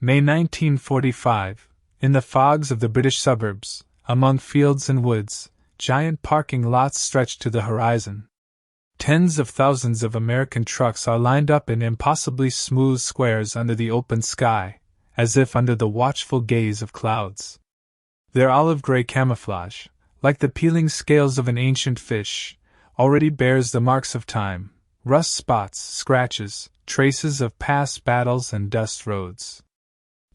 May 1945, in the fogs of the British suburbs, among fields and woods, giant parking lots stretch to the horizon. Tens of thousands of American trucks are lined up in impossibly smooth squares under the open sky, as if under the watchful gaze of clouds. Their olive-gray camouflage, like the peeling scales of an ancient fish, already bears the marks of time, rust spots, scratches, traces of past battles and dust roads.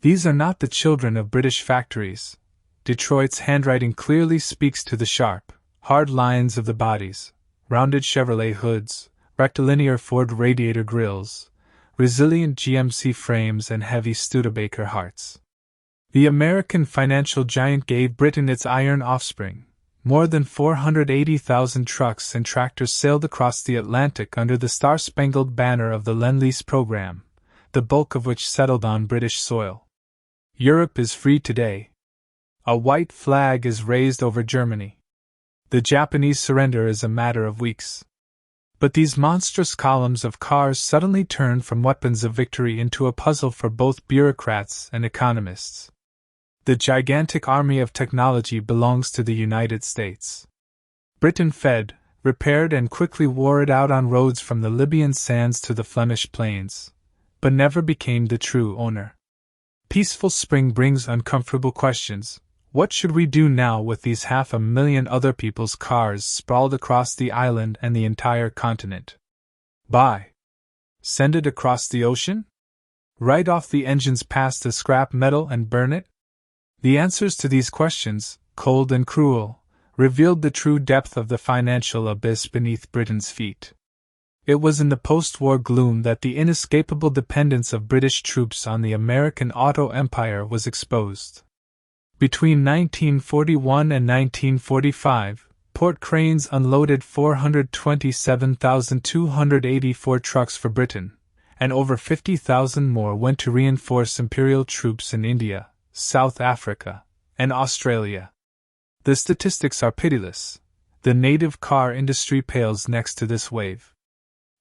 These are not the children of British factories. Detroit's handwriting clearly speaks to the sharp, hard lines of the bodies, rounded Chevrolet hoods, rectilinear Ford radiator grills, resilient GMC frames and heavy Studebaker hearts. The American financial giant gave Britain its iron offspring. More than 480,000 trucks and tractors sailed across the Atlantic under the star-spangled banner of the Lend-Lease program, the bulk of which settled on British soil. Europe is free today. A white flag is raised over Germany. The Japanese surrender is a matter of weeks. But these monstrous columns of cars suddenly turn from weapons of victory into a puzzle for both bureaucrats and economists. The gigantic army of technology belongs to the United States. Britain fed, repaired and quickly wore it out on roads from the Libyan sands to the Flemish plains, but never became the true owner. Peaceful spring brings uncomfortable questions. What should we do now with these 500,000 other people's cars sprawled across the island and the entire continent? Buy? Send it across the ocean? Write off the engines past the scrap metal and burn it? The answers to these questions, cold and cruel, revealed the true depth of the financial abyss beneath Britain's feet. It was in the post-war gloom that the inescapable dependence of British troops on the American auto empire was exposed. Between 1941 and 1945, port cranes unloaded 427,284 trucks for Britain, and over 50,000 more went to reinforce imperial troops in India, South Africa, and Australia. The statistics are pitiless. The native car industry pales next to this wave.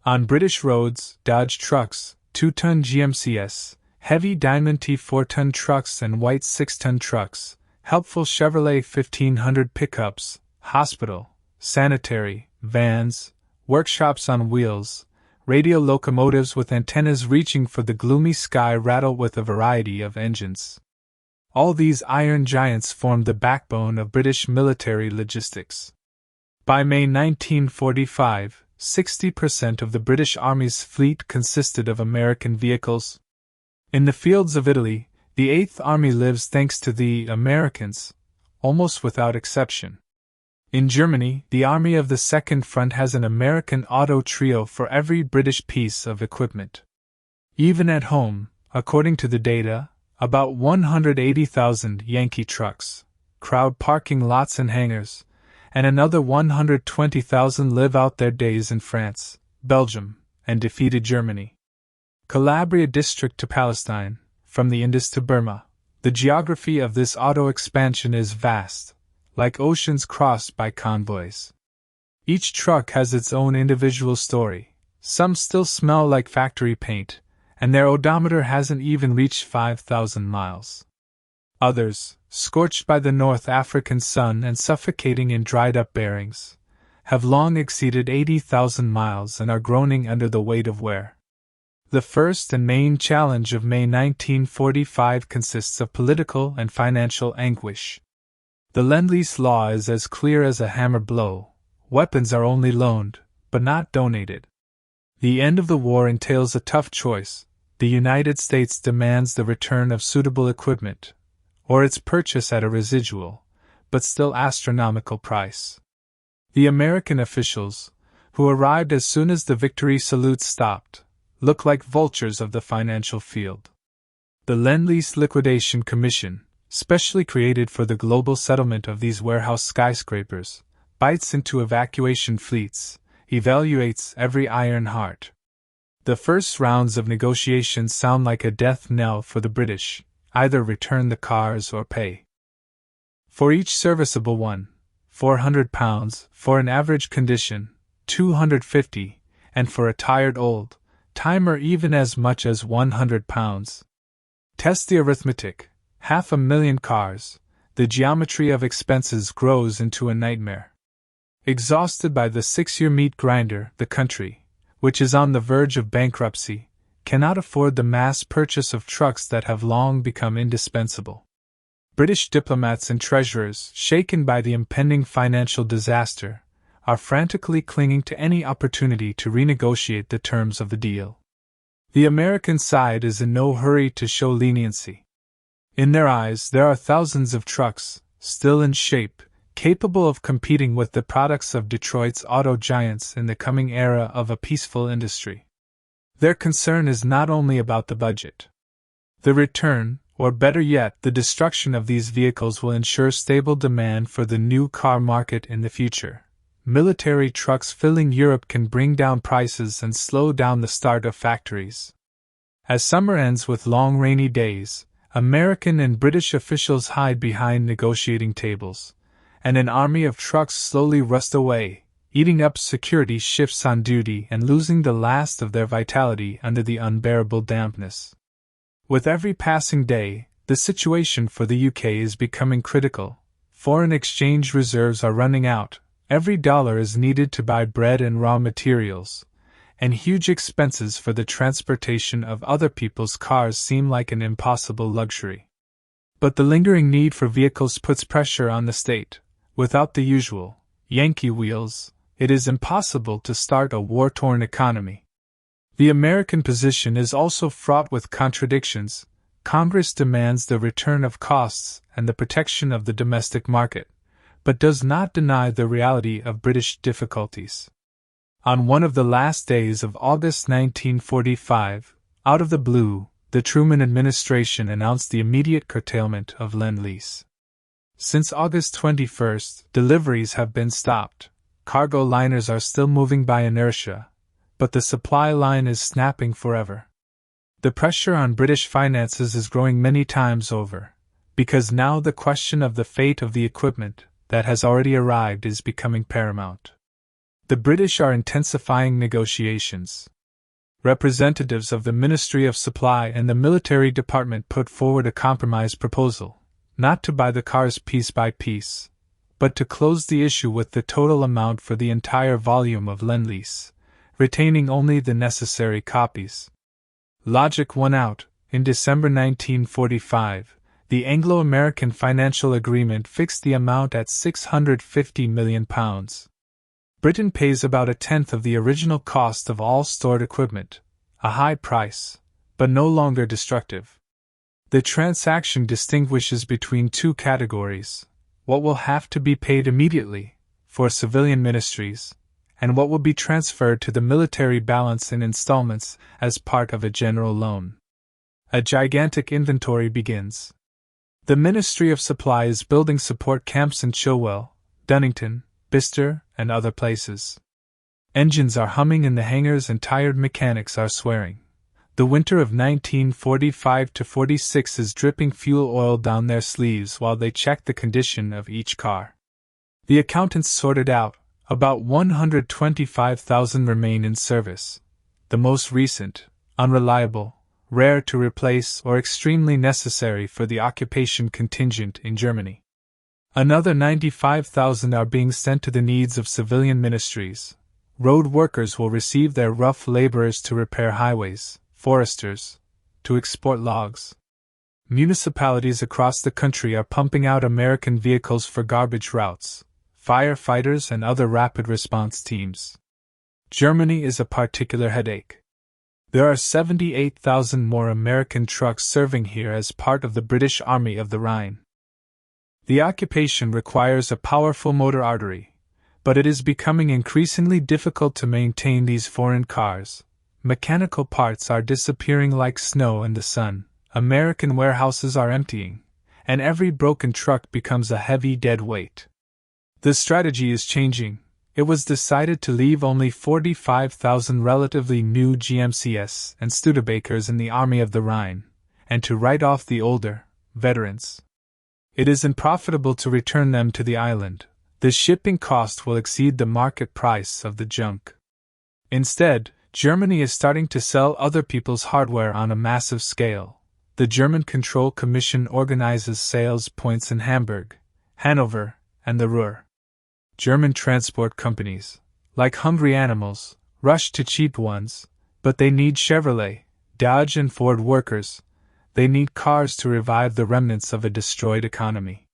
On British roads, Dodge trucks, 2-ton GMCs, heavy Diamond T 4-ton trucks and white 6-ton trucks, helpful Chevrolet 1500 pickups, hospital, sanitary, vans, workshops on wheels, radio locomotives with antennas reaching for the gloomy sky rattle with a variety of engines. All these iron giants formed the backbone of British military logistics. By May 1945, 60% of the British Army's fleet consisted of American vehicles. In the fields of Italy, the Eighth Army lives thanks to the Americans, almost without exception. In Germany, the Army of the Second Front has an American auto trio for every British piece of equipment. Even at home, according to the data, about 180,000 Yankee trucks crowd parking lots and hangars, and another 120,000 live out their days in France, Belgium, and defeated Germany. Calabria district to Palestine, from the Indus to Burma, the geography of this auto expansion is vast, like oceans crossed by convoys. Each truck has its own individual story. Some still smell like factory paint, and their odometer hasn't even reached 5,000 miles. Others, scorched by the North African sun and suffocating in dried-up bearings, have long exceeded 80,000 miles and are groaning under the weight of wear. The first and main challenge of May 1945 consists of political and financial anguish. The Lend-Lease law is as clear as a hammer blow. Weapons are only loaned, but not donated. The end of the war entails a tough choice. The United States demands the return of suitable equipment, or its purchase at a residual, but still astronomical price. The American officials, who arrived as soon as the victory salutes stopped, look like vultures of the financial field. The Lend-Lease Liquidation Commission, specially created for the global settlement of these warehouse skyscrapers, bites into evacuation fleets, evaluates every iron heart. The first rounds of negotiations sound like a death knell for the British: either return the cars or pay. For each serviceable one, £400, for an average condition, £250, and for a tired old timer even as much as £100. Test the arithmetic: 500,000 cars. The geometry of expenses grows into a nightmare. Exhausted by the 6-year meat grinder, the country, which is on the verge of bankruptcy, cannot afford the mass purchase of trucks that have long become indispensable. British diplomats and treasurers, shaken by the impending financial disaster, are frantically clinging to any opportunity to renegotiate the terms of the deal. The American side is in no hurry to show leniency. In their eyes, there are thousands of trucks, still in shape, capable of competing with the products of Detroit's auto giants in the coming era of a peaceful industry. Their concern is not only about the budget. The return, or better yet, the destruction of these vehicles will ensure stable demand for the new car market in the future. Military trucks filling Europe can bring down prices and slow down the start of factories. As summer ends with long rainy days, American and British officials hide behind negotiating tables, and an army of trucks slowly rust away, eating up security shifts on duty and losing the last of their vitality under the unbearable dampness. With every passing day, the situation for the UK is becoming critical. Foreign exchange reserves are running out, every dollar is needed to buy bread and raw materials, and huge expenses for the transportation of other people's cars seem like an impossible luxury. But the lingering need for vehicles puts pressure on the state. Without the usual Yankee wheels, it is impossible to start a war-torn economy. The American position is also fraught with contradictions. Congress demands the return of costs and the protection of the domestic market, but does not deny the reality of British difficulties. On one of the last days of August 1945, out of the blue, the Truman administration announced the immediate curtailment of Lend-Lease. Since August 21, deliveries have been stopped. Cargo liners are still moving by inertia, but the supply line is snapping forever. The pressure on British finances is growing many times over, because now the question of the fate of the equipment that has already arrived is becoming paramount. The British are intensifying negotiations. Representatives of the Ministry of Supply and the Military Department put forward a compromise proposal, not to buy the cars piece by piece, but to close the issue with the total amount for the entire volume of Lend-Lease, retaining only the necessary copies. Logic won out. In December 1945, the Anglo-American financial agreement fixed the amount at £650 million. Britain pays about a tenth of the original cost of all stored equipment, a high price, but no longer destructive. The transaction distinguishes between two categories: what will have to be paid immediately, for civilian ministries, and what will be transferred to the military balance in installments as part of a general loan. A gigantic inventory begins. The Ministry of Supply is building support camps in Chilwell, Dunnington, Bicester, and other places. Engines are humming in the hangars and tired mechanics are swearing. The winter of 1945-46 is dripping fuel oil down their sleeves while they check the condition of each car. The accountants sorted out, about 125,000 remain in service. The most recent, unreliable, rare to replace or extremely necessary for the occupation contingent in Germany. Another 95,000 are being sent to the needs of civilian ministries. Road workers will receive their rough laborers to repair highways, foresters, to export logs. Municipalities across the country are pumping out American vehicles for garbage routes, firefighters and other rapid response teams. Germany is a particular headache. There are 78,000 more American trucks serving here as part of the British Army of the Rhine. The occupation requires a powerful motor artery, but it is becoming increasingly difficult to maintain these foreign cars. Mechanical parts are disappearing like snow in the sun, American warehouses are emptying, and every broken truck becomes a heavy dead weight. The strategy is changing. It was decided to leave only 45,000 relatively new GMCs and Studebakers in the Army of the Rhine, and to write off the older, veterans. It is unprofitable to return them to the island. The shipping cost will exceed the market price of the junk. Instead, Germany is starting to sell other people's hardware on a massive scale. the German Control Commission organizes sales points in Hamburg, Hanover, and the Ruhr. German transport companies, like hungry animals, rush to cheap ones, but they need Chevrolet, Dodge, and Ford workers. They need cars to revive the remnants of a destroyed economy.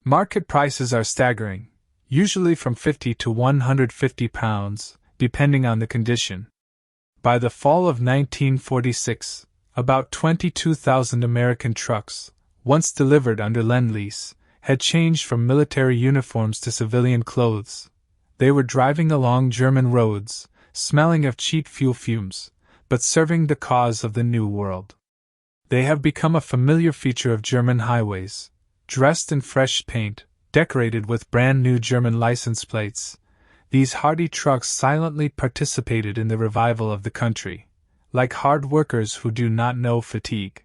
Market prices are staggering, usually from £50 to £150, depending on the condition. By the fall of 1946, about 22,000 American trucks, once delivered under Lend-Lease, had changed from military uniforms to civilian clothes. They were driving along German roads, smelling of cheap fuel fumes, but serving the cause of the New World. They have become a familiar feature of German highways, dressed in fresh paint, decorated with brand new German license plates. These hardy trucks silently participated in the revival of the country, like hard workers who do not know fatigue.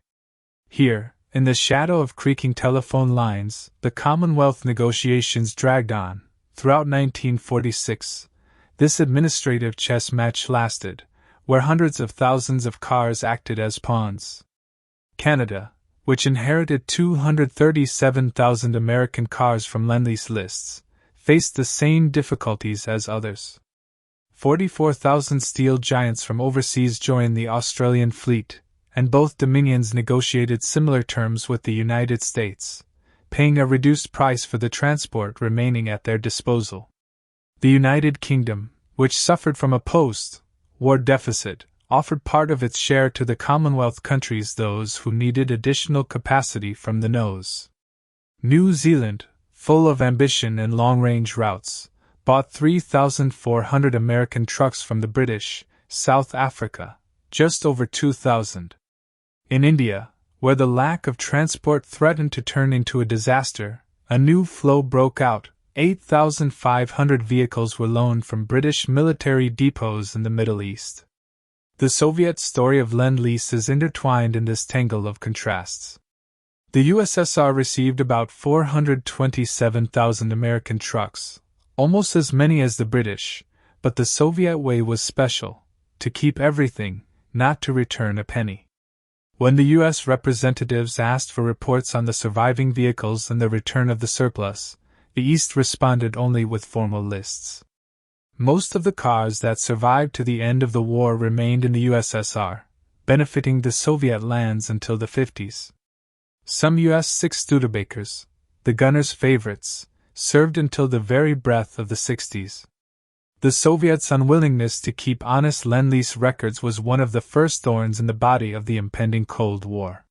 Here, in the shadow of creaking telephone lines, the Commonwealth negotiations dragged on. Throughout 1946, this administrative chess match lasted, where hundreds of thousands of cars acted as pawns. Canada, which inherited 237,000 American cars from Lend-Lease lists, faced the same difficulties as others. 44,000 steel giants from overseas joined the Australian fleet, and both dominions negotiated similar terms with the United States, paying a reduced price for the transport remaining at their disposal. The United Kingdom, which suffered from a post-war deficit, offered part of its share to the Commonwealth countries, those who needed additional capacity from the nose. New Zealand, full of ambition and long-range routes, bought 3,400 American trucks from the British. South Africa, just over 2,000. In India, where the lack of transport threatened to turn into a disaster, a new flow broke out. 8,500 vehicles were loaned from British military depots in the Middle East. The Soviet story of Lend-Lease is intertwined in this tangle of contrasts. The USSR received about 427,000 American trucks, almost as many as the British, but the Soviet way was special: to keep everything, not to return a penny. When the U.S. representatives asked for reports on the surviving vehicles and the return of the surplus, the East responded only with formal lists. Most of the cars that survived to the end of the war remained in the USSR, benefiting the Soviet lands until the 50s. Some U.S. 6 Studebakers, the gunners' favorites, served until the very breath of the 60s. The Soviets' unwillingness to keep honest Lend-Lease records was one of the first thorns in the body of the impending Cold War.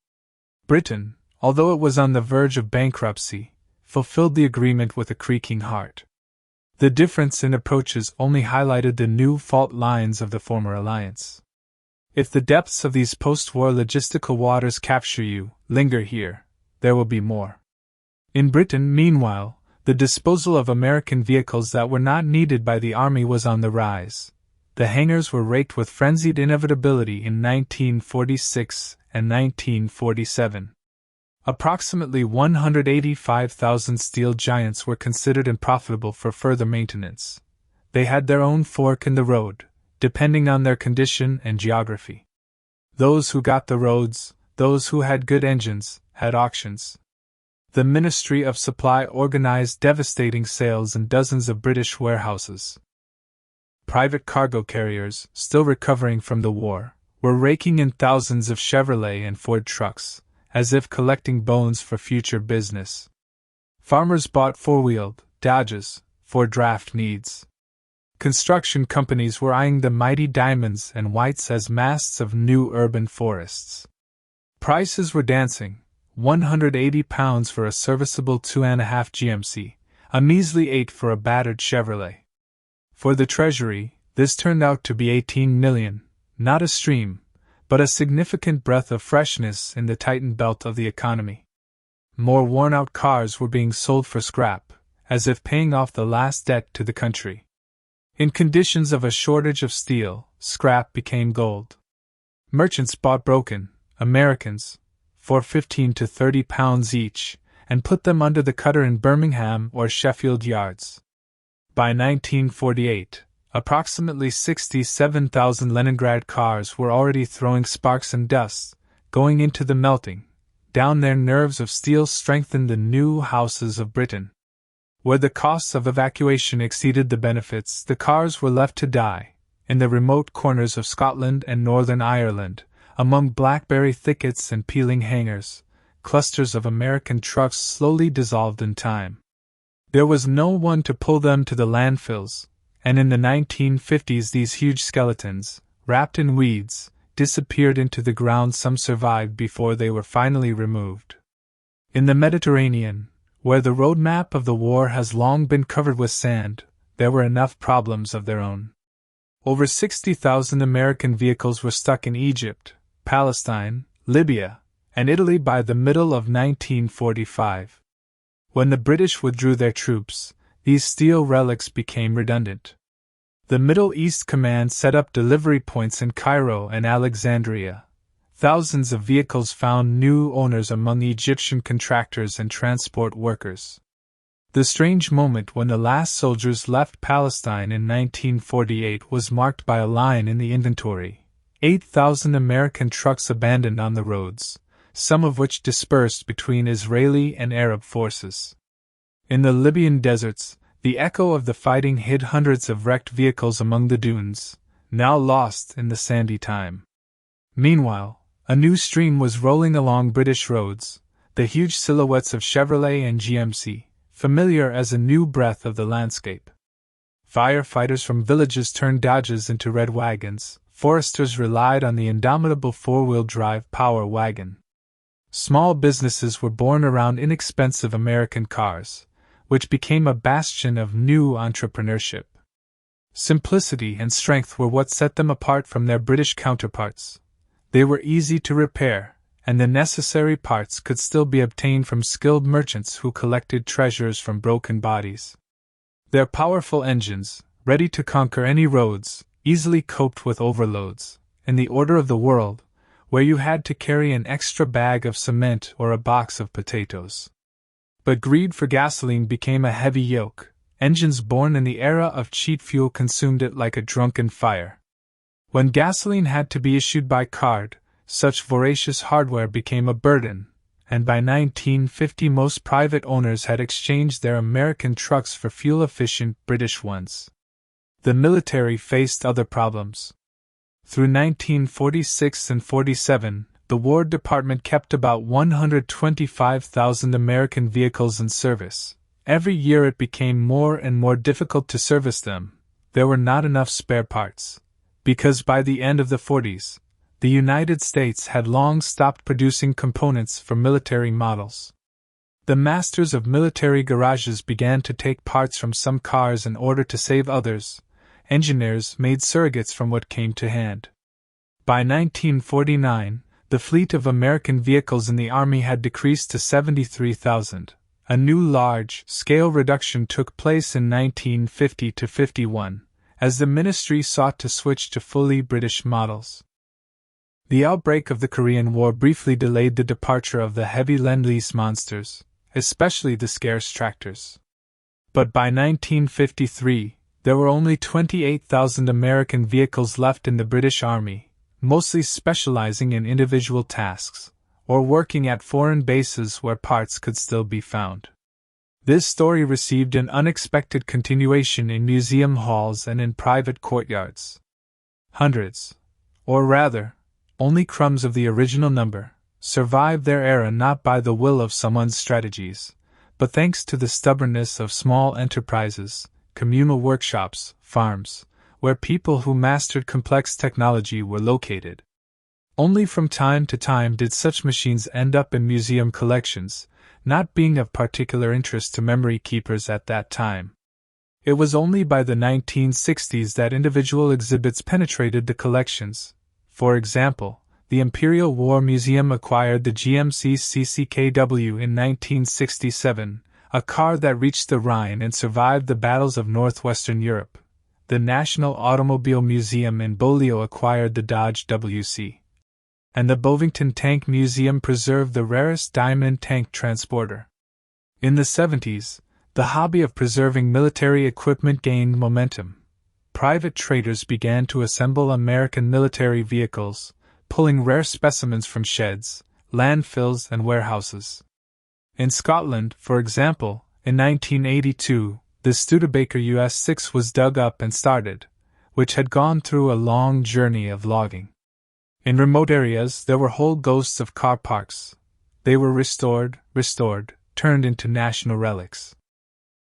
Britain, although it was on the verge of bankruptcy, fulfilled the agreement with a creaking heart. The difference in approaches only highlighted the new fault lines of the former alliance. If the depths of these post-war logistical waters capture you, linger here, there will be more. In Britain, meanwhile, the disposal of American vehicles that were not needed by the army was on the rise. The hangars were raked with frenzied inevitability in 1946 and 1947. Approximately 185,000 steel giants were considered unprofitable for further maintenance. They had their own fork in the road, depending on their condition and geography. Those who got the roads, those who had good engines, had auctions. The Ministry of Supply organized devastating sales in dozens of British warehouses. Private cargo carriers, still recovering from the war, were raking in thousands of Chevrolet and Ford trucks, as if collecting bones for future business. Farmers bought four-wheeled Dodges for draft needs. Construction companies were eyeing the mighty diamonds and whites as masts of new urban forests. Prices were dancing: £180 for a serviceable 2.5 GMC, a measly 8 for a battered Chevrolet. For the Treasury, this turned out to be 18 million, not a stream, but a significant breath of freshness in the tightened belt of the economy. More worn-out cars were being sold for scrap, as if paying off the last debt to the country. In conditions of a shortage of steel, scrap became gold. Merchants bought broken Americans for £15 to £30 each, and put them under the cutter in Birmingham or Sheffield yards. By 1948, approximately 67,000 Leningrad cars were already throwing sparks and dust, going into the melting down their nerves of steel strengthened the new houses of Britain. Where the costs of evacuation exceeded the benefits, the cars were left to die, in the remote corners of Scotland and Northern Ireland, among blackberry thickets and peeling hangars. Clusters of American trucks slowly dissolved in time. There was no one to pull them to the landfills, and in the 1950s these huge skeletons, wrapped in weeds, disappeared into the ground. Some survived before they were finally removed. In the Mediterranean, where the roadmap of the war has long been covered with sand, there were enough problems of their own. Over 60,000 American vehicles were stuck in Egypt, Palestine, Libya, and Italy by the middle of 1945. When the British withdrew their troops, these steel relics became redundant. The Middle East Command set up delivery points in Cairo and Alexandria. Thousands of vehicles found new owners among Egyptian contractors and transport workers. The strange moment when the last soldiers left Palestine in 1948 was marked by a line in the inventory: 8,000 American trucks abandoned on the roads, some of which dispersed between Israeli and Arab forces. In the Libyan deserts, the echo of the fighting hid hundreds of wrecked vehicles among the dunes, now lost in the sandy time. Meanwhile, a new stream was rolling along British roads, the huge silhouettes of Chevrolet and GMC, familiar as a new breath of the landscape. Firefighters from villages turned Dodges into red wagons, foresters relied on the indomitable four-wheel drive power wagon. Small businesses were born around inexpensive American cars, which became a bastion of new entrepreneurship. Simplicity and strength were what set them apart from their British counterparts. They were easy to repair, and the necessary parts could still be obtained from skilled merchants who collected treasures from broken bodies. Their powerful engines, ready to conquer any roads, easily coped with overloads, in the order of the world, where you had to carry an extra bag of cement or a box of potatoes. But greed for gasoline became a heavy yoke. Engines born in the era of cheap fuel consumed it like a drunken fire. When gasoline had to be issued by card, such voracious hardware became a burden, and by 1950 most private owners had exchanged their American trucks for fuel-efficient British ones. The military faced other problems. Through 1946 and 47, the War Department kept about 125,000 American vehicles in service. Every year it became more and more difficult to service them. There were not enough spare parts, because by the end of the 40s, the United States had long stopped producing components for military models. The masters of military garages began to take parts from some cars in order to save others. Engineers made surrogates from what came to hand. By 1949, the fleet of American vehicles in the Army had decreased to 73,000. A new large-scale reduction took place in 1950–51, as the ministry sought to switch to fully British models. The outbreak of the Korean War briefly delayed the departure of the heavy Lend-Lease monsters, especially the scarce tractors. But by 1953, there were only 28,000 American vehicles left in the British Army, mostly specializing in individual tasks, or working at foreign bases where parts could still be found. This story received an unexpected continuation in museum halls and in private courtyards. Hundreds, or rather, only crumbs of the original number, survived their era not by the will of someone's strategies, but thanks to the stubbornness of small enterprises, communal workshops, farms, where people who mastered complex technology were located. Only from time to time did such machines end up in museum collections, not being of particular interest to memory keepers at that time. It was only by the 1960s that individual exhibits penetrated the collections. For example, the Imperial War Museum acquired the GMC CCKW in 1967, a car that reached the Rhine and survived the battles of northwestern Europe. The National Automobile Museum in Beaulieu acquired the Dodge WC. And the Bovington Tank Museum preserved the rarest diamond tank transporter. In the 70s, the hobby of preserving military equipment gained momentum. Private traders began to assemble American military vehicles, pulling rare specimens from sheds, landfills, and warehouses. In Scotland, for example, in 1982, the Studebaker US-6 was dug up and started, which had gone through a long journey of logging. In remote areas, there were whole ghosts of car parks. They were restored, turned into national relics.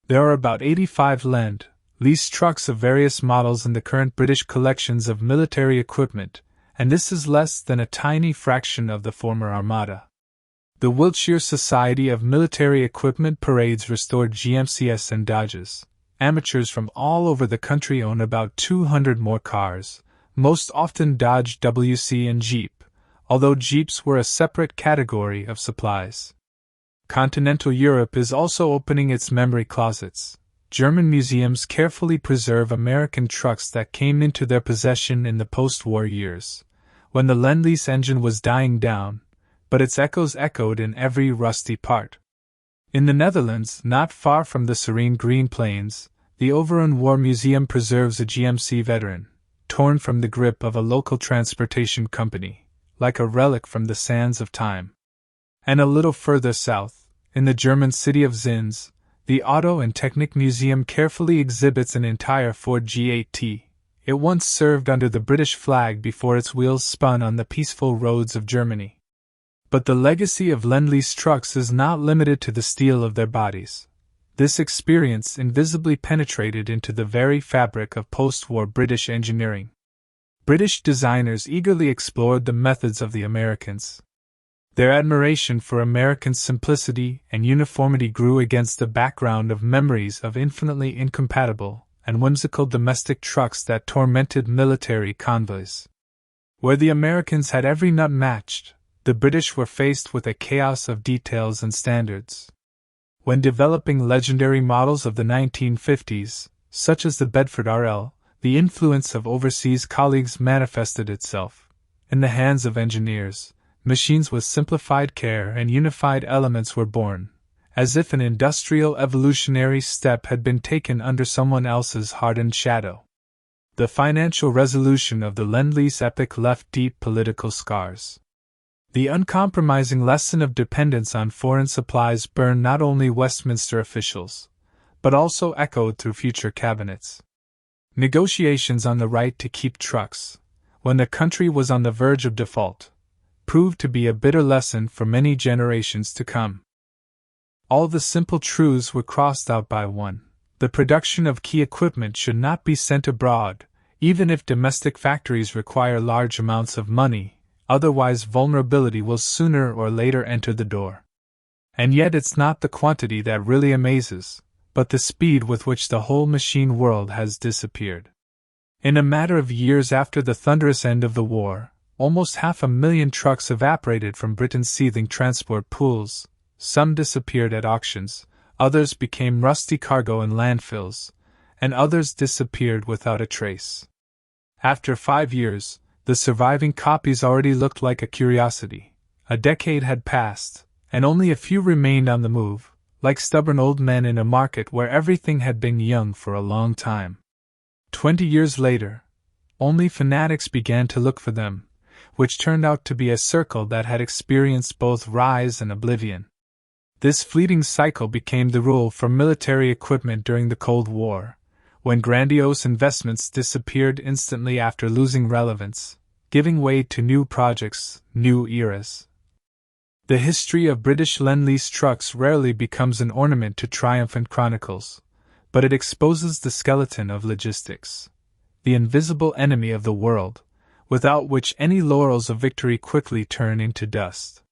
There are about 85 Lend-Lease trucks of various models in the current British collections of military equipment, and this is less than a tiny fraction of the former Armada. The Wiltshire Society of Military Equipment parades restored GMCs and Dodges. Amateurs from all over the country own about 200 more cars, most often Dodge WC and Jeep, although Jeeps were a separate category of supplies. Continental Europe is also opening its memory closets. German museums carefully preserve American trucks that came into their possession in the post-war years, when the Lend-Lease engine was dying down, but its echoes echoed in every rusty part. In the Netherlands, not far from the serene green plains, the Overend War Museum preserves a GMC veteran, torn from the grip of a local transportation company, like a relic from the sands of time. And a little further south, in the German city of Zins, the Auto and Technik Museum carefully exhibits an entire Ford G8T. It once served under the British flag before its wheels spun on the peaceful roads of Germany. But the legacy of Lend-Lease trucks is not limited to the steel of their bodies. This experience invisibly penetrated into the very fabric of post-war British engineering. British designers eagerly explored the methods of the Americans. Their admiration for American simplicity and uniformity grew against the background of memories of infinitely incompatible and whimsical domestic trucks that tormented military convoys. Where the Americans had every nut matched, the British were faced with a chaos of details and standards. When developing legendary models of the 1950s, such as the Bedford RL, the influence of overseas colleagues manifested itself. In the hands of engineers, machines with simplified care and unified elements were born, as if an industrial evolutionary step had been taken under someone else's hardened shadow. The financial resolution of the Lend-Lease epic left deep political scars. The uncompromising lesson of dependence on foreign supplies burned not only Westminster officials, but also echoed through future cabinets. Negotiations on the right to keep trucks, when the country was on the verge of default, proved to be a bitter lesson for many generations to come. All the simple truths were crossed out by one. The production of key equipment should not be sent abroad, even if domestic factories require large amounts of money. Otherwise, vulnerability will sooner or later enter the door. And yet it's not the quantity that really amazes, but the speed with which the whole machine world has disappeared. In a matter of years after the thunderous end of the war, almost 500,000 trucks evaporated from Britain's seething transport pools. Some disappeared at auctions, others became rusty cargo in landfills, and others disappeared without a trace. After 5 years, the surviving copies already looked like a curiosity. A decade had passed, and only a few remained on the move, like stubborn old men in a market where everything had been young for a long time. 20 years later, only fanatics began to look for them, which turned out to be a circle that had experienced both rise and oblivion. This fleeting cycle became the rule for military equipment during the Cold War, when grandiose investments disappeared instantly after losing relevance, giving way to new projects, new eras. The history of British Lend-Lease trucks rarely becomes an ornament to triumphant chronicles, but it exposes the skeleton of logistics, the invisible enemy of the world, without which any laurels of victory quickly turn into dust.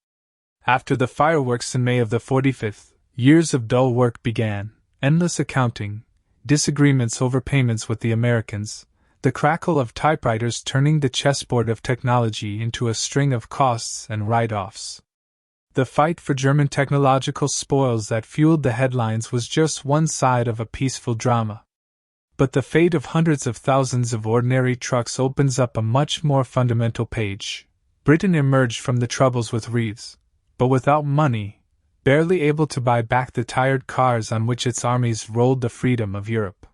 After the fireworks in May of the 45th, years of dull work began, endless accounting, disagreements over payments with the Americans, the crackle of typewriters turning the chessboard of technology into a string of costs and write-offs. The fight for German technological spoils that fueled the headlines was just one side of a peaceful drama. But the fate of hundreds of thousands of ordinary trucks opens up a much more fundamental page. Britain emerged from the troubles with Reeves, but without money, barely able to buy back the tired cars on which its armies rolled the freedom of Europe.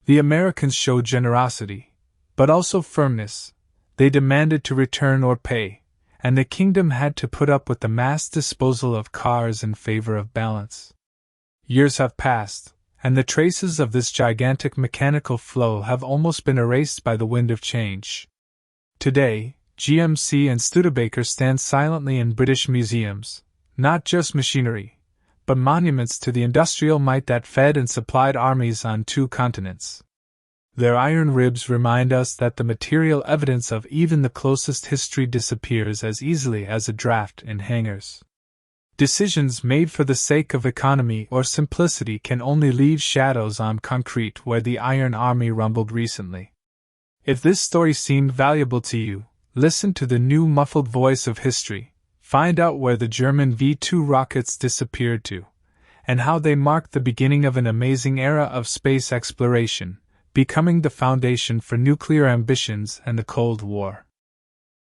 The Americans showed generosity, but also firmness. They demanded to return or pay, and the kingdom had to put up with the mass disposal of cars in favor of balance. Years have passed, and the traces of this gigantic mechanical flow have almost been erased by the wind of change. Today, GMC and Studebaker stand silently in British museums, not just machinery, but monuments to the industrial might that fed and supplied armies on 2 continents. Their iron ribs remind us that the material evidence of even the closest history disappears as easily as a draft in hangars. Decisions made for the sake of economy or simplicity can only leave shadows on concrete where the Iron Army rumbled recently. If this story seemed valuable to you, listen to the new muffled voice of history, find out where the German V-2 rockets disappeared to, and how they marked the beginning of an amazing era of space exploration, becoming the foundation for nuclear ambitions and the Cold War.